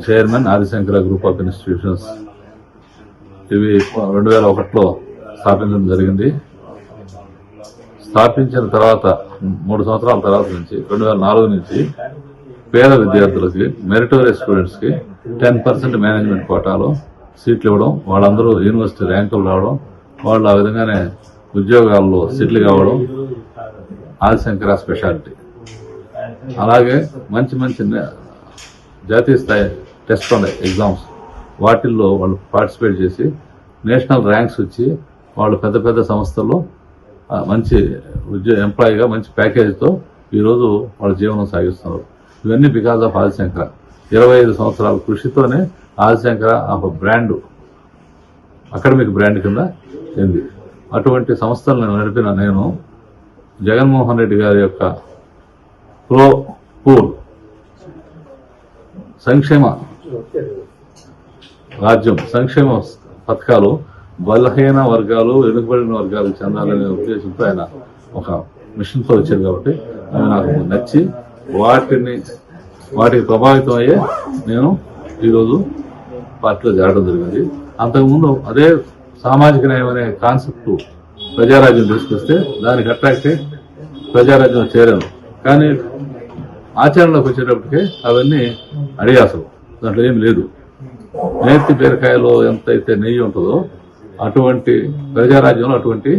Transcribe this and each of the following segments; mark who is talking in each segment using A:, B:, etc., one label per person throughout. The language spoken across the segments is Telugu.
A: Chairman Adi Shankara group of institutions. ఇవి 2001లో స్థాపించడం జరిగింది. స్థాపించిన తర్వాత 3 సంవత్సరాల తర్వాత నుంచి 2004 నుంచి పేద విద్యార్థులకి, మెరిటోరియస్ స్టూడెంట్స్ కి 10% మేనేజ్మెంట్ కోటాలో సీట్లు ఇవ్వడం, వాళ్ళందరూ యూనివర్సిటీ ర్యాంకులు రావడం, వాళ్ళు ఆ విధంగానే ఉద్యోగాల్లో సెటిల్ కావడం ఆదిశంకర స్పెషాలిటీ. అలాగే మంచి మంచి జాతీయ స్థాయి టెస్ట్ ఉన్నాయి, ఎగ్జామ్స్, వాటిల్లో వాళ్ళు పార్టిసిపేట్ చేసి నేషనల్ ర్యాంక్స్ వచ్చి వాళ్ళు పెద్ద పెద్ద సంస్థల్లో మంచి ఎంప్లాయీగా మంచి ప్యాకేజీతో ఈరోజు వాళ్ళ జీవనం సాగిస్తున్నారు. ఇవన్నీ బికాజ్ ఆఫ్ ఆదిశంకర. 25 సంవత్సరాల కృషితోనే ఆదిశంకర ఒక బ్రాండ్, అకాడమిక్ బ్రాండ్ కింద ఉంది. అటువంటి సంస్థలను నడిపిన నేను జగన్మోహన్ రెడ్డి గారి యొక్క పూర్ సంక్షేమ రాజ్యం, సంక్షేమ పథకాలు బలహీన వర్గాలు, వెనుకబడిన వర్గాలకు చెందాలనే ఉద్దేశంతో ఆయన ఒక మిషన్తో వచ్చారు. కాబట్టి అవి నాకు నచ్చి వాటికి ప్రభావితం అయ్యే నేను ఈరోజు పార్టీలో చేరడం జరిగింది. అంతకుముందు అదే సామాజిక న్యాయం అనే కాన్సెప్ట్ ప్రజారాజ్యం తీసుకొస్తే దానికి అట్రాక్ట్ అయ్యి ప్రజారాజ్యం చేరాను. కానీ ఆచరణలోకి వచ్చేటప్పటికే అవన్నీ అడియాసలు, దాంట్లో ఏం లేదు. నేతి బీరకాయలో ఎంతైతే నెయ్యి ఉంటుందో అటువంటి ప్రజారాజ్యంలో అటువంటి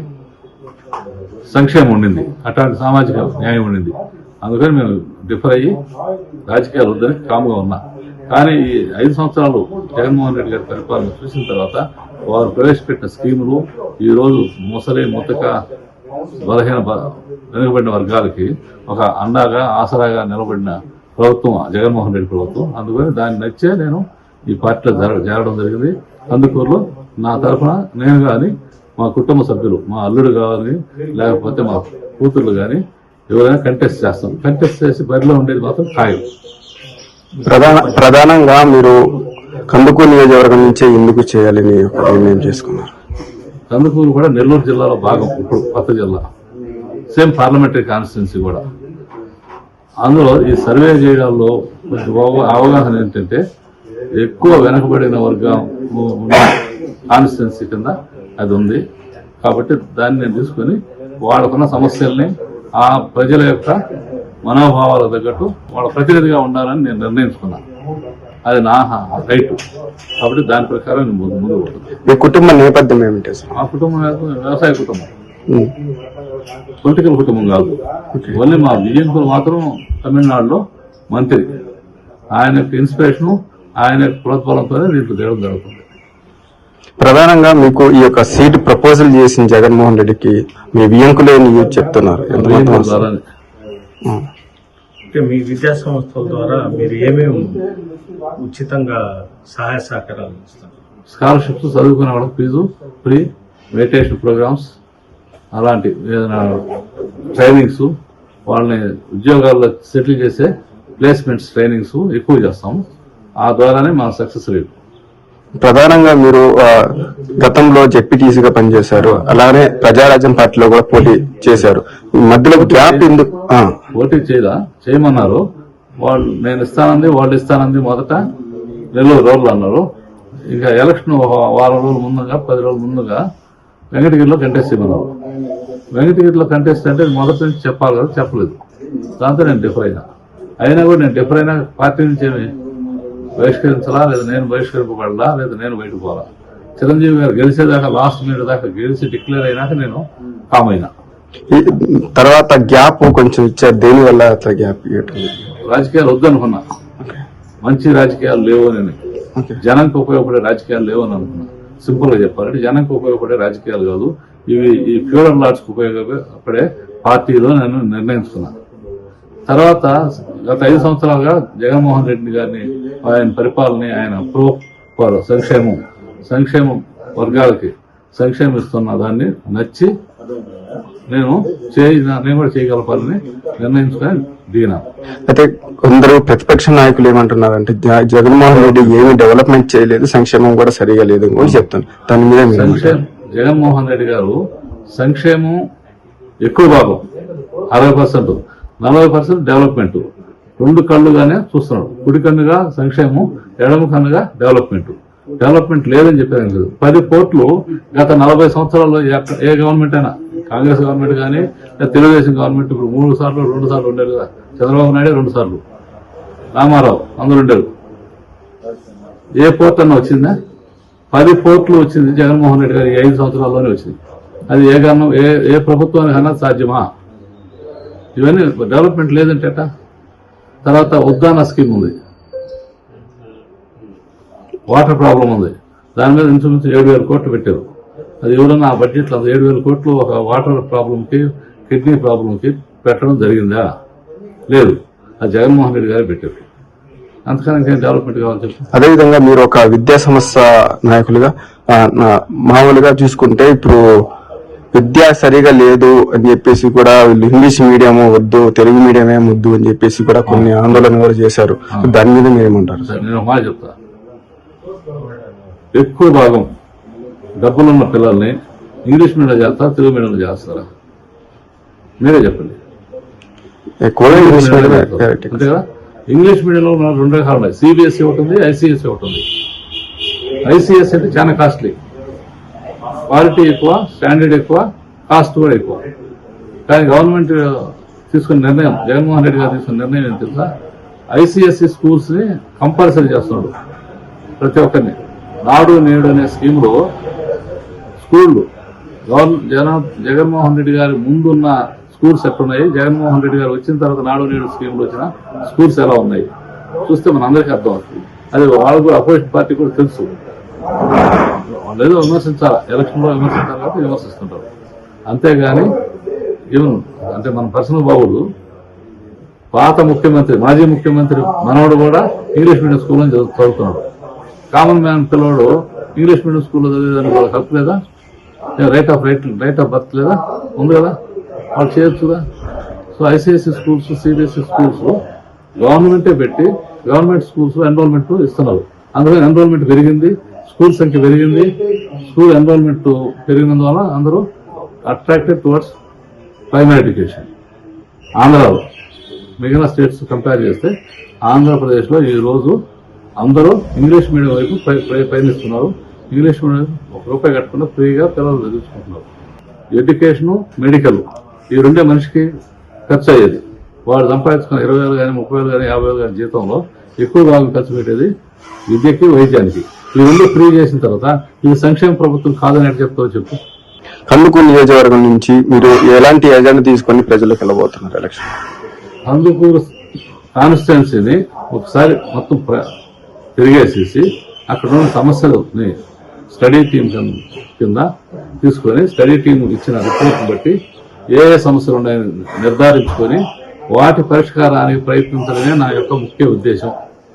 A: సంక్షేమం ఉండింది, అటువంటి సామాజిక న్యాయం ఉండింది. అందుకని మేము డిఫర్ అయ్యి రాజకీయాలు వద్దని కామ్గా ఉన్నా. కానీ ఈ 5 సంవత్సరాలు జగన్మోహన్ రెడ్డి గారి పరిపాలన చూసిన తర్వాత వారు ప్రవేశపెట్టిన స్కీములు ఈరోజు ముసలి ముతక బలహీన వెనుకబడిన వర్గాలకి ఒక అండాగా ఆసరాగా నిలబడిన ప్రభుత్వం జగన్మోహన్ రెడ్డి ప్రభుత్వం. అందుకని దాన్ని నచ్చే నేను ఈ పార్టీలో చేరడం జరిగింది. అందుకూరులో నా తరఫున నేను కానీ, మా కుటుంబ సభ్యులు, మా అల్లుడు కానీ లేకపోతే మా కూతుర్లు కానీ ఎవరైనా కంటెస్ట్ చేస్తాం. కంటెస్ట్ చేసి బరిలో ఉండేది మాత్రం ఖాయం.
B: ప్రధానంగా మీరు కందుకూరు నియోజకవర్గం నుంచే ఎందుకు చేయాలని నిర్ణయం చేసుకున్నారు?
A: కందుకూరు కూడా నెల్లూరు జిల్లాలో భాగం, ఇప్పుడు కొత్త జిల్లా, సేమ్ పార్లమెంటరీ కాన్స్టిట్యున్సీ కూడా. అందులో ఈ సర్వే చేయడంలో అవగాహన ఏంటంటే ఎక్కువ వెనకబడిన వర్గం కాన్స్టిట్యున్సీ కింద అది ఉంది. కాబట్టి దాన్ని నేను తీసుకుని వాళ్ళకున్న సమస్యల్ని ఆ ప్రజల యొక్క మనోభావాలకు తగ్గట్టు వాళ్ళ ప్రతినిధిగా ఉండాలని నేను నిర్ణయించుకున్నాను. అది నా రైట్. కాబట్టి దాని ప్రకారం నేను ముందు పోతుంది.
B: మీ కుటుంబ నేపథ్యం ఏమిటి?
A: ఆ కుటుంబం వ్యవసాయ కుటుంబం, పొలిటికల్ కుటుంబం కాదు. ఓన్లీ మా విజయంకులు మాత్రం తమిళనాడులో మంత్రి. ఆయన యొక్క ఇన్స్పిరేషను, ఆయన యొక్క ప్రోత్సాహంతోనే దీంట్లో తేవడం జరుగుతుంది.
B: ప్రధానంగా మీకు ఈ యొక్క సీట్ ప్రపోజల్ చేసిన జగన్మోహన్ రెడ్డికి మీ వియంకులే చెప్తున్నారు.
C: అంటే మీ విద్యా సంస్థల ద్వారా మీరు ఏమేమి ఉచితంగా సహాయ సహకారాలు ఇస్తారు?
A: స్కాలర్షిప్స్, చదువుకునే వాళ్ళకి ఫీజు ఫ్రీ, మెడిటేషన్ ప్రోగ్రామ్స్, అలాంటి ఏదైనా ట్రైనింగ్స్, వాళ్ళని ఉద్యోగాల్లో సెటిల్ చేసే ప్లేస్మెంట్స్ ట్రైనింగ్స్ ఎక్కువ చేస్తాము. ఆ ద్వారానే మా సక్సెస్ రేట్.
B: ప్రధానంగా మీరు గతంలో జెడ్పీటీసీగా పనిచేశారు, అలానే ప్రజారాజ్యం పార్టీలో కూడా పోటీ చేశారు. మధ్యలో గ్యాప్ ఎందుకు?
A: పోటీ చేయమన్నారు వాళ్ళు. నేను ఇస్తానంది, వాళ్ళు ఇస్తానంది. మొదట నెల్లూరు రోడ్లు అన్నారు. ఇంకా ఎలక్షన్ వారం రోజుల ముందుగా, 10 రోజుల ముందుగా వెంకటగిరిలో కంటెస్ట్ చేయమన్నారు. వెంకటగిరిలో కంటెస్ట్ అంటే మొదటి నుంచి చెప్పాలి కదా, చెప్పలేదు. దాంతో నేను డిఫర్ అయినా కూడా నేను డిఫర్ అయినా పార్టీ నుంచి ఏమి బహిష్కరించాలా, లేదా నేను బహిష్కరింపబడాలా, లేదా నేను బయటకు పోవాలా? చిరంజీవి గారు గెలిచేదాకా, లాస్ట్ మినిట్ దాకా గెలిచి డిక్లేర్ అయినాక నేను కామ్ అయినా.
B: తర్వాత గ్యాప్ కొంచెం ఇచ్చారు. దేని వల్ల గ్యాప్?
A: రాజకీయాలు వద్దనుకున్నా, మంచి రాజకీయాలు లేవు అని, జనంకి ఉపయోగపడే రాజకీయాలు లేవు అని అనుకున్నా. సింపుల్ గా చెప్పాలంటే జనంకి ఉపయోగపడే రాజకీయాలు కాదు ఇవి, ఈ ఫ్యూడల్ లార్డ్స్ కు ఉపయోగపడే పార్టీలో నేను నిర్ణయించుకున్నాను. తర్వాత గత 5 సంవత్సరాలుగా జగన్మోహన్ రెడ్డి గారిని, ఆయన పరిపాలన, ఆయన సంక్షేమం వర్గాలకి సంక్షేమం ఇస్తున్న దాన్ని నచ్చి నేను కూడా చేయగలపాలని నిర్ణయించుకొని దిగినా.
B: అయితే కొందరు ప్రతిపక్ష నాయకులు ఏమంటున్నారంటే జగన్మోహన్ రెడ్డి ఏమి డెవలప్మెంట్ చేయలేదు, సంక్షేమం కూడా సరిగా లేదు అని చెప్తాను. దాని మీద
A: జగన్మోహన్ రెడ్డి గారు సంక్షేమం ఎక్కువ భాగం 60%, 40% డెవలప్మెంట్. రెండు కళ్ళుగానే చూస్తున్నాడు. కుడి కన్నుగా సంక్షేమం, ఎడమ కన్నుగా డెవలప్మెంట్ లేదని చెప్పేది లేదు. 10 పోర్ట్లు గత 40 సంవత్సరాల్లో ఏ గవర్నమెంట్ అయినా, కాంగ్రెస్ గవర్నమెంట్ కానీ తెలుగుదేశం గవర్నమెంట్ ఇప్పుడు 3 సార్లు 2 సార్లు ఉండేది కదా. చంద్రబాబు నాయుడు 2 సార్లు, రామారావు అందరూ ఉండేది. ఏ పోర్ట్ అన్న వచ్చిందా? 10 పోర్ట్లు వచ్చింది జగన్మోహన్ రెడ్డి గారి 5 సంవత్సరాల్లోనే వచ్చింది. అది ఏ ప్రభుత్వానికన్నా సాధ్యమా? ఇవన్నీ డెవలప్మెంట్ లేదంటే. తర్వాత ఉద్దాన స్కీమ్ ఉంది, వాటర్ ప్రాబ్లం ఉంది, దాని మీద ఇంచుమించు 7,000 కోట్లు పెట్టారు. అది ఎవరన్నా ఆ బడ్జెట్లో 7,000 కోట్లు ఒక వాటర్ ప్రాబ్లంకి, కిడ్నీ ప్రాబ్లంకి పెట్టడం జరిగిందా? లేదు. అది జగన్మోహన్ రెడ్డి గారే పెట్టారు. అంతకన్నా ఇంకేం డెవలప్మెంట్ కావాలి చెప్పి.
B: అదేవిధంగా మీరు ఒక విద్యా సంస్థ నాయకులుగా మామూలుగా చూసుకుంటే ఇప్పుడు విద్య సరిగా లేదు అని చెప్పేసి కూడా వీళ్ళు ఇంగ్లీష్ మీడియం వద్దు, తెలుగు మీడియమే వద్దు అని చెప్పేసి కూడా కొన్ని ఆందోళన కూడా చేశారు. దాని మీద మీరేమంటారు?
A: నేను ఒక మాట చెప్తా. ఎక్కువ భాగం డబ్బులున్న పిల్లల్ని ఇంగ్లీష్ మీడియం చేస్తారా, తెలుగు మీడియంలో చేస్తారా? మీరే చెప్పండి.
B: ఎక్కువగా ఇంగ్లీష్ మీడియమే.
A: అంతే కదా. ఇంగ్లీష్ మీడియంలో 2 రకాలు ఉన్నాయి. సిబిఎస్ఈ ఒకటి ఉంది, ఐసీఎస్ఈ ఒకటి ఉంది. ఐసీఎస్ఈ అంటే చాలా కాస్ట్లీ, క్వాలిటీ ఎక్కువ, స్టాండర్డ్ ఎక్కువ, కాస్ట్ కూడా ఎక్కువ. కానీ గవర్నమెంట్ తీసుకున్న నిర్ణయం, జగన్మోహన్ రెడ్డి గారు తీసుకున్న నిర్ణయం ఏం తెలుసా? ఐసీఎస్ఈ స్కూల్స్ ని కంపల్సరీ చేస్తున్నాడు ప్రతి ఒక్కరిని. నాడు నేడు అనే స్కీమ్లో స్కూళ్ళు జగన్మోహన్ రెడ్డి గారి ముందున్న స్కూల్స్ ఎట్లున్నాయి, జగన్మోహన్ రెడ్డి గారు వచ్చిన తర్వాత నాడు నేడు స్కీమ్లో వచ్చిన స్కూల్స్ ఎలా ఉన్నాయి చూస్తే మన అందరికీ అర్థం అవుతుంది. అది వాళ్ళు కూడా అపోజిషన్ పార్టీ కూడా తెలుసు. లేదో విమర్శించాలి, ఎలక్షన్ లో విమర్శించాలి కాబట్టి విమర్శిస్తుంటారు. అంతేగాని ఈవెన్ అంటే మన పర్సనల్ బాబులు పాత ముఖ్యమంత్రి, మాజీ ముఖ్యమంత్రి మనవడు కూడా ఇంగ్లీష్ మీడియం స్కూల్లో చదువుతున్నాడు. కామన్ మ్యాన్ పిల్లవాడు ఇంగ్లీష్ మీడియం స్కూల్లో చదివేదానికి వాళ్ళకి హక్కు లేదా? రైట్ ఆఫ్ బర్త్ లేదా? ఉంది కదా, వాళ్ళు చేయొచ్చుగా. So ICSE schools, CBSE schools గవర్నమెంటే పెట్టి గవర్నమెంట్ స్కూల్స్ ఎన్రోల్మెంట్ ఇస్తున్నారు. అందుకని ఎన్రోల్మెంట్ పెరిగింది, స్కూల్ సంఖ్య పెరిగింది. స్కూల్ ఎన్రోల్మెంట్ పెరిగినందువల్ల అందరూ అట్రాక్టెడ్ టువర్డ్స్ ప్రైమరీ ఎడ్యుకేషన్. ఆంధ్రాలో మిగిలిన స్టేట్స్ కంపేర్ చేస్తే ఆంధ్రప్రదేశ్లో ఈ రోజు అందరూ ఇంగ్లీష్ మీడియం వైపు పయనిస్తున్నారు. ఇంగ్లీష్ మీడియం ₹1 కట్టకుండా ఫ్రీగా పిల్లలు చదివించుకుంటున్నారు. ఎడ్యుకేషను, మెడికల్ ఈ రెండే మనిషికి ఖర్చు అయ్యేది. వాడు సంపాదించుకున్న 20,000 కానీ 30,000 కానీ 50,000 కానీ జీతంలో ఎక్కువ భాగం ఖర్చు పెట్టేది విద్యకి, వైద్యానికి. ఈ రెండు ఫ్రీ చేసిన తర్వాత ఇది సంక్షేమ ప్రభుత్వం కాదని ఎట్లా చెప్తావో చెప్పు.
B: కందుకూరు నియోజకవర్గం నుంచి మీరు ఎలాంటి ఎజెండా తీసుకొని ప్రజలకు వెళ్ళబోతున్నారు ఎలక్షన్?
A: కందుకూరు కాన్స్టిట్యున్సీని ఒకసారి మొత్తం తిరిగేసేసి అక్కడ ఉన్న సమస్యలని స్టడీ టీమ్ కింద తీసుకొని, స్టడీ టీం ఇచ్చిన రిపోర్ట్ బట్టి ఏ సమస్యలు ఉన్నాయని నిర్ధారించుకొని వాటి పరిష్కారానికి ప్రయత్నించడమే నా యొక్క ముఖ్య ఉద్దేశం.